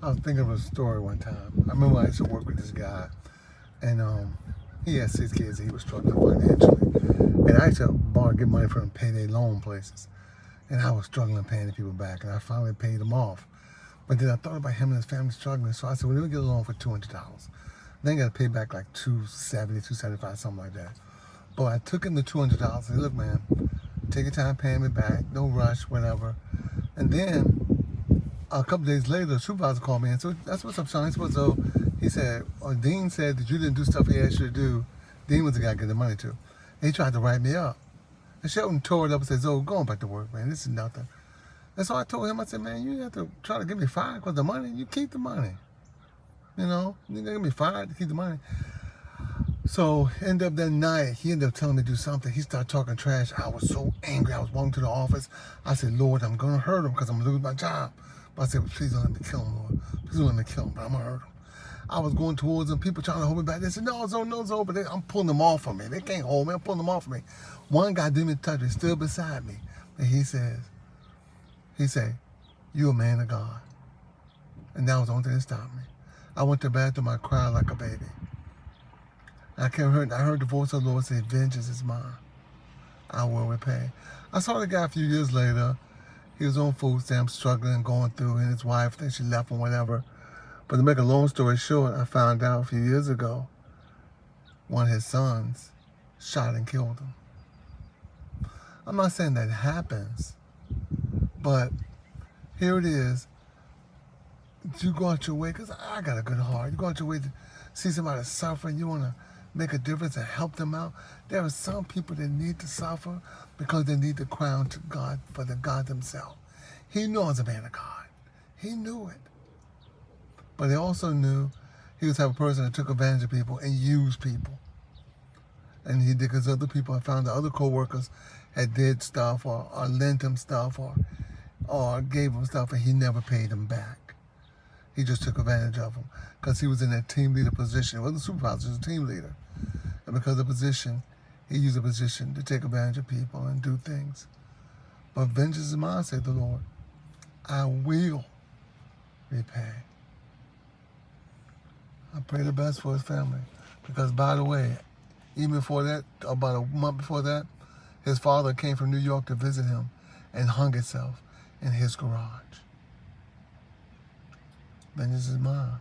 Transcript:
I was thinking of a story one time. I remember I used to work with this guy, and he had 6 kids and he was struggling financially. And I used to borrow, get money from payday loan places. And I was struggling paying the people back, and I finally paid them off. But then I thought about him and his family struggling, so I said, well, let me get a loan for $200. Then I got to pay back like $270, $275, something like that. But I took him the $200 and said, look, man, take your time paying me back, no rush, whatever. And then a couple days later, the supervisor called me and said, that's what's up, Sean. So he said, Dean said that you didn't do stuff he asked you to do. Dean was the guy getting the money to. And he tried to write me up. And Sheldon tore it up and said, Zoe, go on back to work, man. This is nothing. And so I told him, I said, man, you have to try to get me fired because the money, you keep the money. You know, you're going to get me fired to keep the money. So ended up that night, he ended up telling me to do something. He started talking trash. I was so angry. I was walking to the office. I said, Lord, I'm going to hurt him because I'm going to lose my job. But I said, please don't let me kill him, Lord. Please don't let me kill him, but I'm going to hurt him. I was going towards them, people trying to hold me back. They said, no, Zoe, but I'm pulling them off of me. They can't hold me. I'm pulling them off of me. One guy didn't even touch me, stood beside me. And he said, you a man of God. And that was the only thing that stopped me. I went to the bathroom, I cried like a baby. I heard the voice of the Lord say, vengeance is mine. I will repay. I saw the guy a few years later. He was on food stamps, struggling, going through, and his wife, then she left him, whatever. But to make a long story short, I found out a few years ago, one of his sons shot and killed him. I'm not saying that happens, but here it is. You go out your way, because I got a good heart. You go out your way to see somebody suffering. You want to make a difference and help them out. There are some people that need to suffer because they need to cry out to God for the God themselves. He knew I was a man of God. He knew it. But he also knew he was the type of person that took advantage of people and used people. And he did because other people, I found that other co-workers had did stuff or lent him stuff or gave him stuff and he never paid them back. He just took advantage of them because he was in that team leader position. He wasn't a supervisor, he was a team leader. And because of the position, he used the position to take advantage of people and do things. But vengeance is mine, said the Lord. I will repay. I pray the best for his family. Because, by the way, even before that, about a month before that, his father came from New York to visit him and hung himself in his garage. Vengeance is mine.